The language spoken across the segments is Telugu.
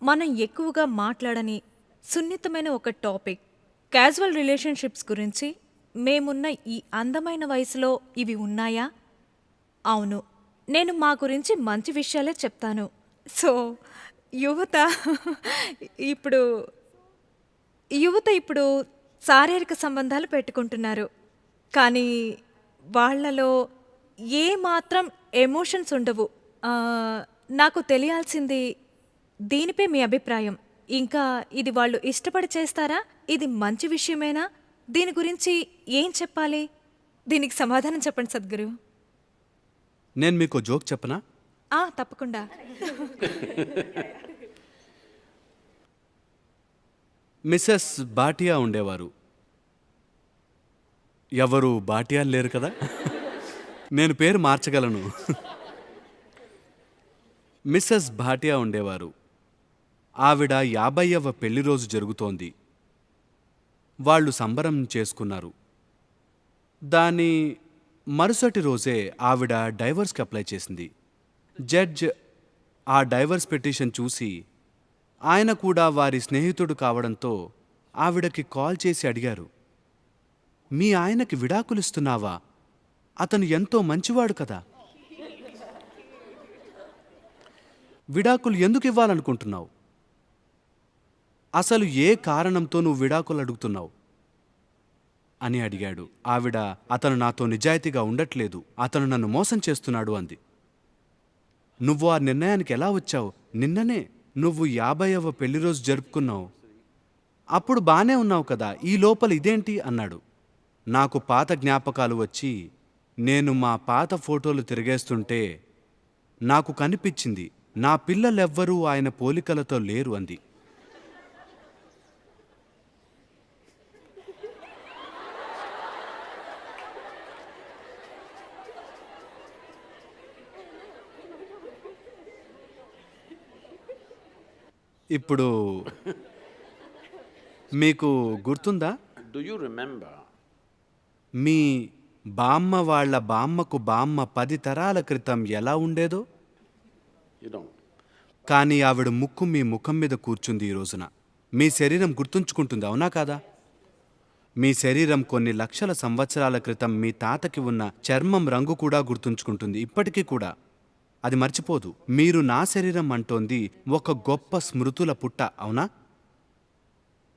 మనం ఎక్కువగా మాట్లాడని సున్నితమైన ఒక టాపిక్ క్యాజువల్ రిలేషన్షిప్స్ గురించి. మేమున్న ఈ అందమైన వయసులో ఇవి ఉన్నాయా? అవును. నేను మా గురించి మంచి విషయాలే చెప్తాను. సో, యువత ఇప్పుడు యువత ఇప్పుడు శారీరక సంబంధాలు పెట్టుకుంటున్నారు. కానీ వాళ్ళలో ఏ మాత్రం ఎమోషన్స్ ఉండవు. ఆహ్, నాకు తెలియాల్సింది దీనిపై మీ అభిప్రాయం. ఇంకా ఇది వాళ్ళు ఇష్టపడి చేస్తారా? ఇది మంచి విషయమేనా? దీని గురించి ఏం చెప్పాలి? దీనికి సమాధానం చెప్పండి సద్గురు. నేను మీకు జోక్ చెప్పనా? తప్పకుండా. మిసెస్ భాటియా ఉండేవారు. ఎవరు భాటియా లేరు కదా? నేను పేరు మార్చగలను. మిసెస్ భాటియా ఉండేవారు. ఆవిడ 50వ పెళ్లి రోజు జరుగుతోంది. వాళ్ళు సంబరం చేసుకున్నారు. దాని మరుసటి రోజే ఆవిడ డైవర్స్కి అప్లై చేసింది. జడ్జ్ ఆ డైవర్స్ పిటిషన్ చూసి ఆయన కూడా వారి స్నేహితుడు కావడంతో ఆవిడకి కాల్ చేసి అడిగారు, మీ ఆయనకి విడాకులిస్తున్నావా? అతను ఎంతో మంచివాడు కదా. విడాకులు ఎందుకు ఇవ్వాలనుకుంటున్నావు? అసలు ఏ కారణంతో నువ్వు విడాకులు అడుగుతున్నావు అని అడిగాడు. ఆవిడ, అతను నాతో నిజాయితీగా ఉండట్లేదు, అతను నన్ను మోసం చేస్తున్నాడు అంది. నువ్వు ఆ నిర్ణయానికి ఎలా వచ్చావు? నిన్ననే నువ్వు 50వ పెళ్లి రోజు జరుపుకున్నావు. అప్పుడు బానే ఉన్నావు కదా, ఈ లోపల ఇదేంటి అన్నాడు. నాకు పాత జ్ఞాపకాలు వచ్చి నేను మా పాత ఫోటోలు తిరిగేస్తుంటే నాకు కనిపించింది, నా పిల్లలెవ్వరూ ఆయన పోలికలతో లేరు అంది. ఇప్పుడు మీకు గుర్తుందా? Do you remember? మీ బామ్మ వాళ్ళ బామ్మకు బామ్మ 10 తరాల క్రితం ఎలా ఉండేదో? You don't. కానీ ఆవిడ ముక్కు మీ ముఖం మీద కూర్చుంది ఈ రోజున. మీ శరీరం గుర్తుంచుకుంటుంది, అవునా కాదా? మీ శరీరం కొన్ని లక్షల సంవత్సరాల క్రితం మీ తాతకి ఉన్న చర్మం రంగు కూడా గుర్తుంచుకుంటుంది, ఇప్పటికీ కూడా. అది మర్చిపోదు. మీరు నా శరీరం అంటోంది ఒక గొప్ప స్మృతుల పుట్ట, అవునా?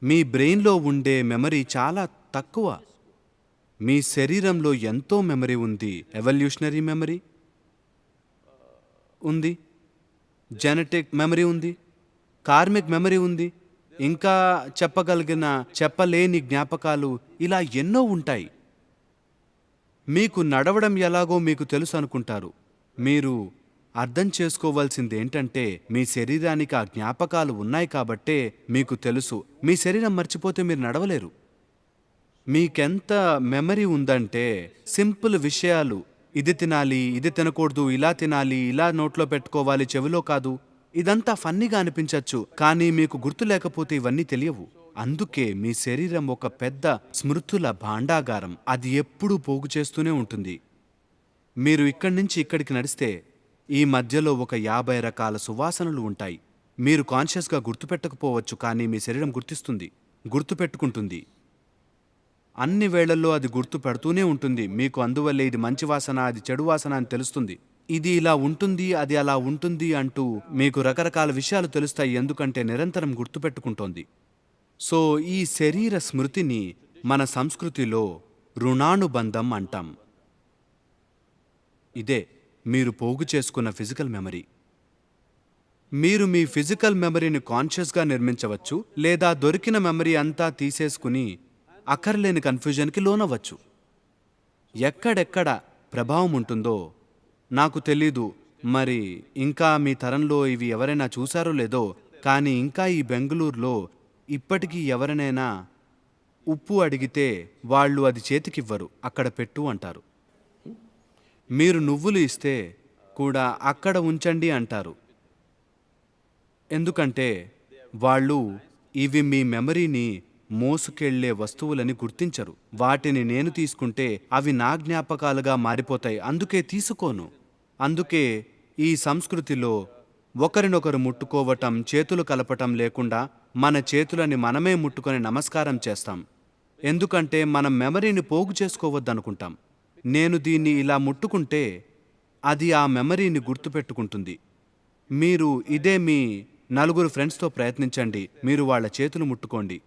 మీ బ్రెయిన్లో ఉండే మెమరీ చాలా తక్కువ. మీ శరీరంలో ఎంతో మెమరీ ఉంది. ఎవల్యూషనరీ మెమరీ ఉంది, జెనెటిక్ మెమరీ ఉంది, కార్మిక్ మెమరీ ఉంది, ఇంకా చెప్పలేని జ్ఞాపకాలు, ఇలా ఎన్నో ఉంటాయి. మీకు నడవడం ఎలాగో మీకు తెలుసు అనుకుంటారు. మీరు అర్థం చేసుకోవాల్సిందేంటంటే మీ శరీరానికి ఆ జ్ఞాపకాలు ఉన్నాయి కాబట్టే మీకు తెలుసు. మీ శరీరం మర్చిపోతే మీరు నడవలేరు. మీకెంత మెమరీ ఉందంటే సింపుల్ విషయాలు, ఇది తినాలి, ఇది తినకూడదు, ఇలా తినాలి, ఇలా నోట్లో పెట్టుకోవాలి, చెవిలో కాదు, ఇదంతా ఫన్నీగా అనిపించవచ్చు. కానీ మీకు గుర్తు లేకపోతే ఇవన్నీ తెలియవు. అందుకే మీ శరీరం ఒక పెద్ద స్మృతుల భాండాగారం. అది ఎప్పుడూ పోగు చేస్తూనే ఉంటుంది. మీరు ఇక్కడి నుంచి ఇక్కడికి నడిస్తే ఈ మధ్యలో ఒక 50 రకాల సువాసనలు ఉంటాయి. మీరు కాన్షియస్గా గుర్తుపెట్టకపోవచ్చు, కానీ మీ శరీరం గుర్తుపెట్టుకుంటుంది. అన్ని వేళల్లో అది గుర్తు పెడుతూనే ఉంటుంది మీకు. అందువల్లే ఇది మంచి వాసన, అది చెడు వాసన అని తెలుస్తుంది. ఇది ఇలా ఉంటుంది, అది అలా ఉంటుంది అంటూ మీకు రకరకాల విషయాలు తెలుస్తాయి, ఎందుకంటే నిరంతరం గుర్తుపెట్టుకుంటోంది. సో ఈ శరీర స్మృతిని మన సంస్కృతిలో రుణానుబంధం అంటాం. ఇదే మీరు పోగు చేసుకున్న ఫిజికల్ మెమరీ. మీరు మీ ఫిజికల్ మెమరీని కాన్షియస్గా నిర్మించవచ్చు, లేదా దొరికిన మెమరీ అంతా తీసేసుకుని అక్కర్లేని కన్ఫ్యూజన్కి లోనవ్వచ్చు. ఎక్కడెక్కడ ప్రభావం ఉంటుందో నాకు తెలీదు. మరి ఇంకా మీ తరంలో ఇవి ఎవరైనా చూశారో లేదో, కానీ ఇంకా ఈ బెంగళూరులో ఇప్పటికీ ఎవరినైనా ఉప్పు అడిగితే వాళ్ళు అది చేతికివ్వరు, అక్కడ పెట్టు అంటారు. మీరు నువ్వులు ఇస్తే కూడా అక్కడ ఉంచండి అంటారు. ఎందుకంటే వాళ్ళు ఇవి మీ మెమరీని మోసుకెళ్లే వస్తువులని గుర్తించరు. వాటిని నేను తీసుకుంటే అవి నా జ్ఞాపకాలుగా మారిపోతాయి, అందుకే తీసుకోను. అందుకే ఈ సంస్కృతిలో ఒకరినొకరు ముట్టుకోవటం, చేతులు కలపటం లేకుండా మన చేతులని మనమే ముట్టుకొని నమస్కారం చేస్తాం. ఎందుకంటే మనం మెమరీని పోగు చేసుకోవద్దనుకుంటాం. నేను దీన్ని ఇలా ముట్టుకుంటే అది ఆ మెమరీని గుర్తుపెట్టుకుంటుంది. మీరు ఇదే మీ నలుగురు ఫ్రెండ్స్తో ప్రయత్నించండి. మీరు వాళ్ళ చేతులు ముట్టుకోండి.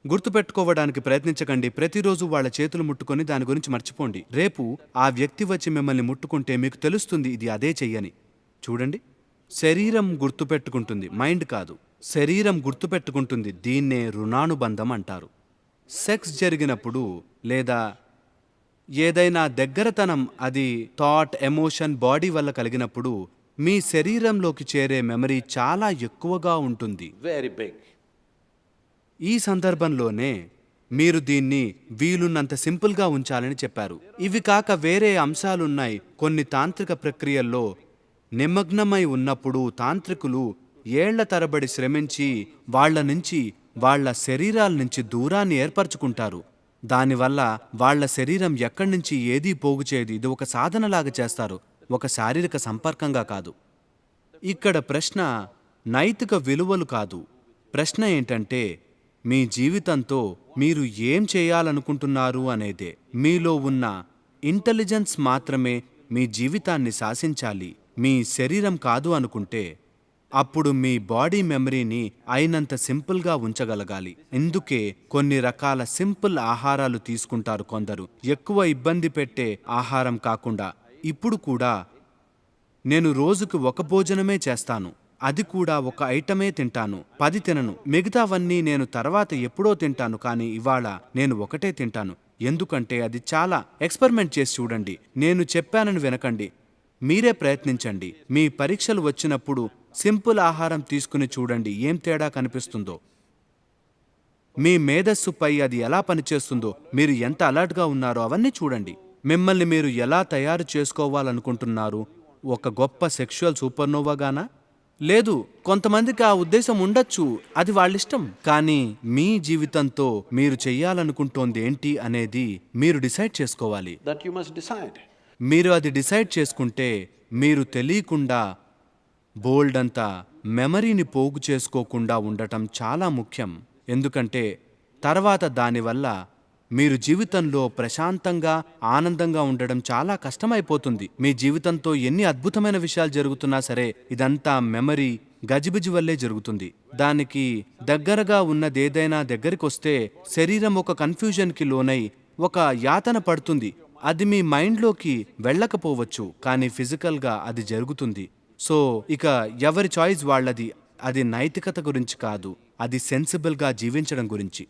గుర్తుపెట్టుకోవడానికి ప్రయత్నించకండి. ప్రతిరోజు వాళ్ళ చేతులు ముట్టుకొని దాని గురించి మర్చిపోండి. రేపు ఆ వ్యక్తి వచ్చి మిమ్మల్ని ముట్టుకుంటే మీకు తెలుస్తుంది ఇది అదే చెయ్యని. చూడండి, శరీరం గుర్తుపెట్టుకుంటుంది, మైండ్ కాదు. శరీరం గుర్తుపెట్టుకుంటుంది. దీన్నే రుణానుబంధం అంటారు. సెక్స్ జరిగినప్పుడు లేదా ఏదైనా దగ్గరతనం, అది థాట్, ఎమోషన్, బాడీ వల్ల కలిగినప్పుడు మీ శరీరంలోకి చేరే మెమరీ చాలా ఎక్కువగా ఉంటుంది. Very big. ఈ సందర్భంలోనే మీరు దీన్ని వీలున్నంత సింపుల్గా ఉంచాలని చెప్పారు. ఇవి కాక వేరే అంశాలున్నాయి. కొన్ని తాంత్రిక ప్రక్రియల్లో నిమగ్నమై ఉన్నప్పుడు తాంత్రికులు ఏళ్ల తరబడి శ్రమించి వాళ్ళ నుంచి, వాళ్ళ శరీరాల నుంచి దూరాన్ని ఏర్పరచుకుంటారు. దానివల్ల వాళ్ళ శరీరం ఎక్కడి నుంచి ఏదీ పోగు చేయదు. ఇది ఒక సాధనలాగా చేస్తారు, ఒక శారీరక సంపర్కంగా కాదు. ఇక్కడ ప్రశ్న నైతిక విలువలు కాదు. ప్రశ్న ఏంటంటే మీ జీవితంతో మీరు ఏం చేయాలనుకుంటున్నారు అనేదే. మీలో ఉన్న ఇంటెలిజెన్స్ మాత్రమే మీ జీవితాన్ని శాసించాలి, మీ శరీరం కాదు అనుకుంటే అప్పుడు మీ బాడీ మెమరీని అయినంత సింపుల్గా ఉంచగలగాలి. ఇందుకే కొన్ని రకాల సింపుల్ ఆహారాలు తీసుకుంటారు కొందరు, ఎక్కువ ఇబ్బంది పెట్టే ఆహారం కాకుండా. ఇప్పుడు కూడా నేను రోజుకు ఒక భోజనమే చేస్తాను, అది కూడా ఒక ఐటమే తింటాను, 10 తినను. మిగతావన్నీ నేను తర్వాత ఎప్పుడో తింటాను, కానీ ఇవాళ నేను ఒకటే తింటాను. ఎందుకంటే అది చాలా. ఎక్స్పెరిమెంట్ చేసి చూడండి. నేను చెప్పానని వినకండి, మీరే ప్రయత్నించండి. మీ పరీక్షలు వచ్చినప్పుడు సింపుల్ ఆహారం తీసుకుని చూడండి ఏం తేడా కనిపిస్తుందో. మీ మేధస్సుపై అది ఎలా పనిచేస్తుందో, మీరు ఎంత అలర్ట్గా ఉన్నారో అవన్నీ చూడండి. మిమ్మల్ని మీరు ఎలా తయారు చేసుకోవాలనుకుంటున్నారు? ఒక గొప్ప సెక్షువల్ సూపర్నోవాగానా? లేదు, కొంతమందికి ఆ ఉద్దేశం ఉండొచ్చు, అది వాళ్ళిష్టం. కానీ మీ జీవితంతో మీరు చెయ్యాలనుకుంటోంది ఏంటి అనేది మీరు డిసైడ్ చేసుకోవాలి. That you must decide. మీరు అది డిసైడ్ చేసుకుంటే మీరు తెలియకుండా బోల్డ్ అంతా మెమరీని పోగు చేసుకోకుండా ఉండటం చాలా ముఖ్యం. ఎందుకంటే తర్వాత దానివల్ల మీరు జీవితంలో ప్రశాంతంగా, ఆనందంగా ఉండడం చాలా కష్టమైపోతుంది. మీ జీవితంతో ఎన్ని అద్భుతమైన విషయాలు జరుగుతున్నా సరే ఇదంతా మెమరీ గజిబిజి వల్లే జరుగుతుంది. దానికి దగ్గరగా ఉన్నదేదైనా దగ్గరికొస్తే శరీరం ఒక కన్ఫ్యూజన్కి లోనై ఒక యాతన పడుతుంది. అది మీ మైండ్లోకి వెళ్ళకపోవచ్చు, కానీ ఫిజికల్గా అది జరుగుతుంది. సో ఇక ఎవరి చాయిస్ వాళ్ళది. అది నైతికత గురించి కాదు, అది సెన్సిబుల్గా జీవించడం గురించి.